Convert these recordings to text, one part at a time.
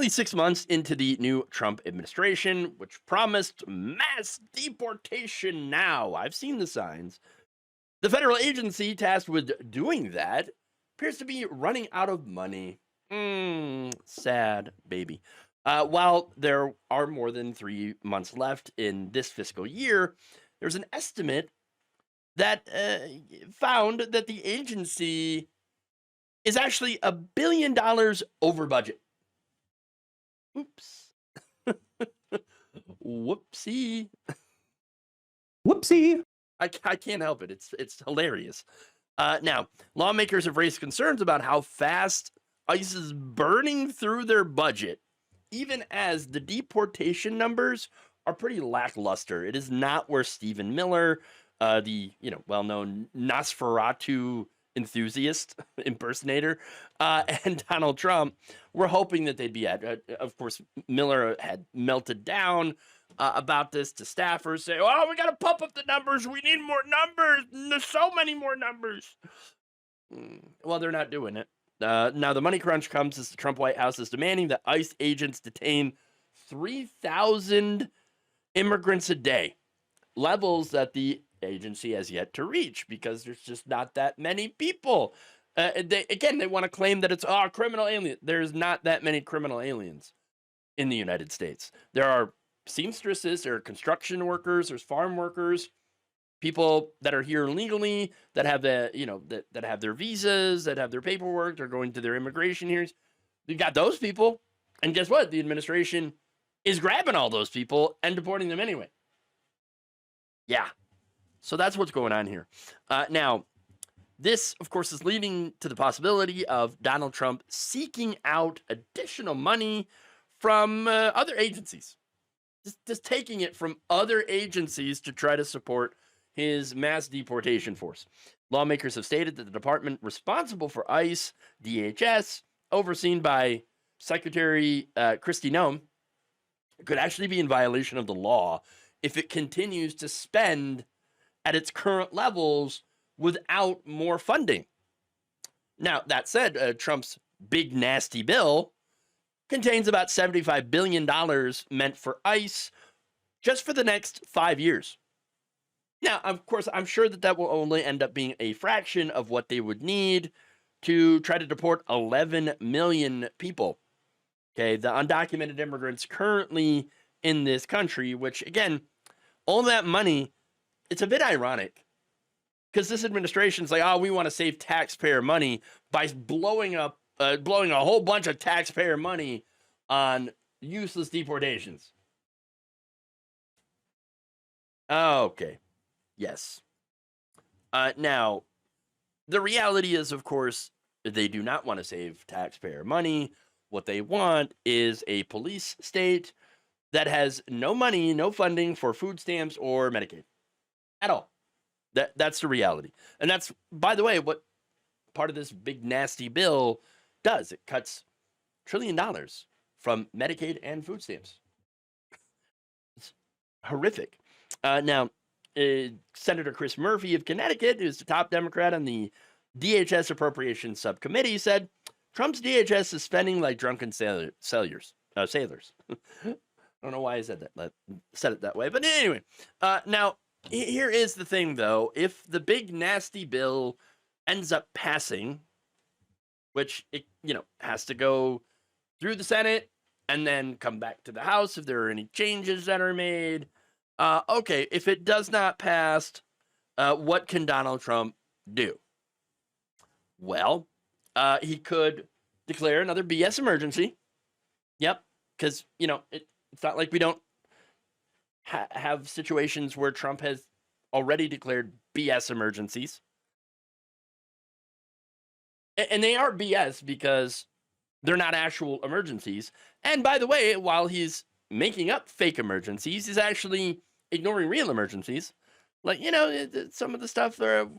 Barely 6 months into the new Trump administration, which promised mass deportation now. I've seen the signs. The federal agency tasked with doing that appears to be running out of money. Sad baby. While there are more than 3 months left in this fiscal year, there's an estimate that found that the agency is actually $1 billion over budget. Oops. Whoopsie. Whoopsie. I can't help it. It's hilarious. Now, lawmakers have raised concerns about how fast ICE is burning through their budget, even as the deportation numbers are pretty lackluster. It is not where Stephen Miller, the well-known Nosferatu enthusiast impersonator, and Donald Trump were hoping that they'd be at. Of course, Miller had melted down about this to staffers, say, "Oh, we got to pump up the numbers. We need more numbers. There's so many more numbers." Well, they're not doing it. Now, the money crunch comes as the Trump White House is demanding that ICE agents detain 3,000 immigrants a day, levels that the agency has yet to reach because there's just not that many people. They want to claim that it's criminal alien. There's not that many criminal aliens in the United States. There are seamstresses, there are construction workers, there's farm workers, people that are here legally, that have that have their visas, that have their paperwork, they're going to their immigration hearings. You got those people, and guess what? The administration is grabbing all those people and deporting them anyway. Yeah. So that's what's going on here. Now, this, of course, is leading to the possibility of Donald Trump seeking out additional money from other agencies. Just taking it from other agencies to try to support his mass deportation force. Lawmakers have stated that the department responsible for ICE, DHS, overseen by Secretary Kristi Noem, could actually be in violation of the law if it continues to spend at its current levels without more funding. Now, that said, Trump's big nasty bill contains about $75 billion meant for ICE just for the next 5 years. Now, of course, I'm sure that will only end up being a fraction of what they would need to try to deport 11 million people. Okay, the undocumented immigrants currently in this country, which, again, all that money, it's a bit ironic because this administration's like, we want to save taxpayer money by blowing a whole bunch of taxpayer money on useless deportations. Okay. Yes. Now, the reality is, of course, they do not want to save taxpayer money. What they want is a police state that has no money, no funding for food stamps or Medicaid at all. That's the reality. And that's, by the way, what part of this big nasty bill does. It cuts $1 trillion from Medicaid and food stamps. It's horrific. Now, Senator Chris Murphy of Connecticut, who's the top Democrat on the DHS Appropriations Subcommittee, said Trump's DHS is spending like drunken sailors. I don't know why I said it that way, but anyway. Now, here is the thing, though. If the big nasty bill ends up passing, which it has to go through the Senate and then come back to the House if there are any changes that are made. Okay, if it does not pass, what can Donald Trump do? Well, he could declare another BS emergency. Yep, because, it's not like we don't have situations where Trump has already declared BS emergencies. And they are BS because they're not actual emergencies. And by the way, while he's making up fake emergencies, he's actually ignoring real emergencies. Like, some of the stuff where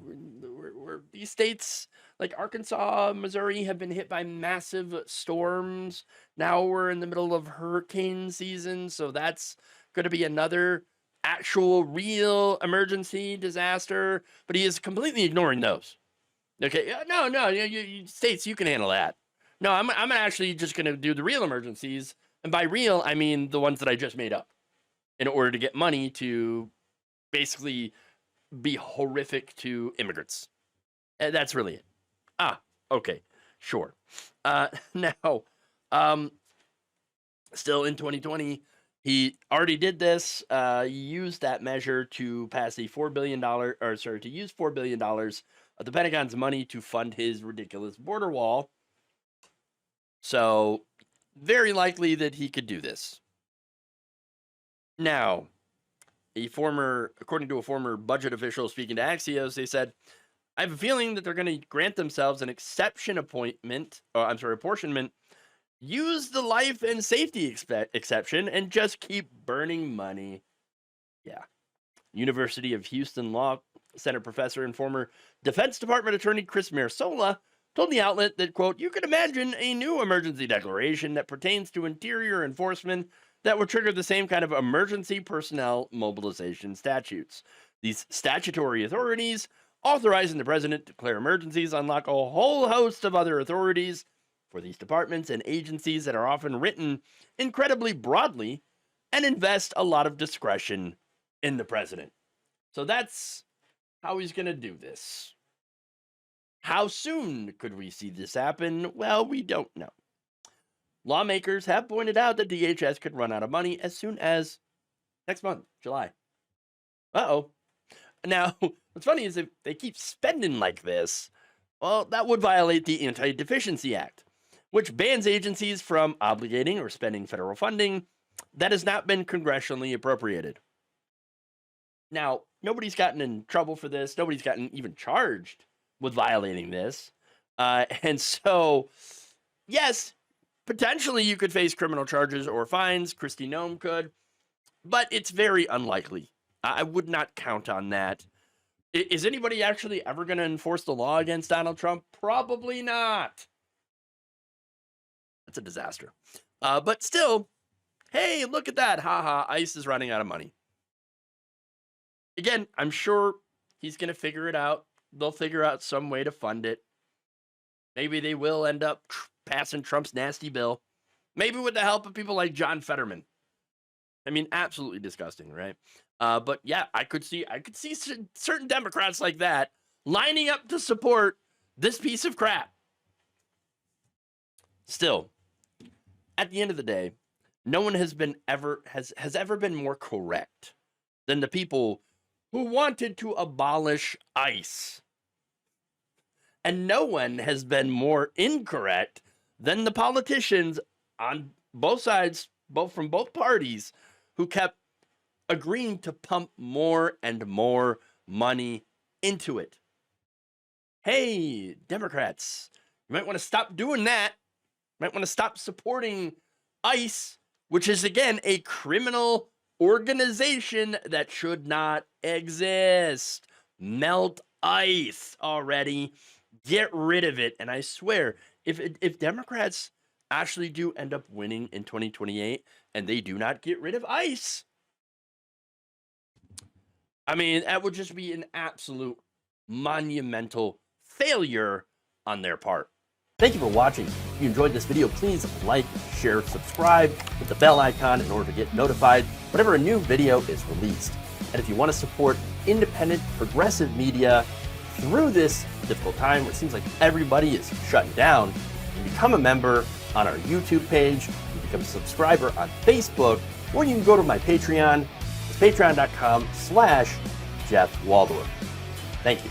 these states like Arkansas, Missouri have been hit by massive storms. Now we're in the middle of hurricane season. So that's going to be another actual real emergency disaster. But he is completely ignoring those. Okay, no, you states, you can handle that. No, I'm actually just going to do the real emergencies. And by real, I mean the ones that I just made up in order to get money to basically be horrific to immigrants. And that's really it. Okay, sure. Now, still in 2020, he already did this. Used that measure to pass a $4 billion, to use $4 billion of the Pentagon's money to fund his ridiculous border wall. So, very likely that he could do this. Now, according to a former budget official speaking to Axios, they said, I have a feeling that they're going to grant themselves an apportionment, use the life and safety exception, and just keep burning money. Yeah. University of Houston Law Center professor and former Defense Department attorney Chris Marsola told the outlet that, quote, you could imagine a new emergency declaration that pertains to interior enforcement that would trigger the same kind of emergency personnel mobilization statutes. These statutory authorities authorizing the president to declare emergencies unlock a whole host of other authorities for these departments and agencies that are often written incredibly broadly and invest a lot of discretion in the president. So that's how he's going to do this. How soon could we see this happen? Well, we don't know. Lawmakers have pointed out that DHS could run out of money as soon as next month, July. Uh-oh. Now, what's funny is if they keep spending like this, well, that would violate the Anti-Deficiency Act, which bans agencies from obligating or spending federal funding that has not been congressionally appropriated. Now, nobody's gotten in trouble for this. Nobody's gotten even charged with violating this. And so, yes, potentially you could face criminal charges or fines. Kristi Noem could, but it's very unlikely. I would not count on that. Is anybody actually ever going to enforce the law against Donald Trump? Probably not. That's a disaster. But still, hey, look at that. Haha, ICE is running out of money. Again, I'm sure he's going to figure it out. They'll figure out some way to fund it. Maybe they will end up passing Trump's nasty bill. Maybe with the help of people like John Fetterman. I mean, absolutely disgusting, right? But yeah, I could see certain Democrats like that lining up to support this piece of crap. Still, at the end of the day, no one has ever been more correct than the people who wanted to abolish ICE. And no one has been more incorrect than the politicians on both sides, from both parties, who kept agreeing to pump more and more money into it. Hey, Democrats, you might want to stop doing that. You might want to stop supporting ICE, which is, again, a criminal organization that should not exist. Melt ICE already. Get rid of it. And I swear, if Democrats actually do end up winning in 2028 and they do not get rid of ICE, I mean, that would just be an absolute monumental failure on their part. Thank you for watching. If you enjoyed this video, please like, share, subscribe, hit the bell icon in order to get notified whenever a new video is released. And if you want to support independent, progressive media through this difficult time where it seems like everybody is shutting down, you can become a member on our YouTube page, you can become a subscriber on Facebook, or you can go to my Patreon. It's patreon.com/Jeff Waldorf. Thank you.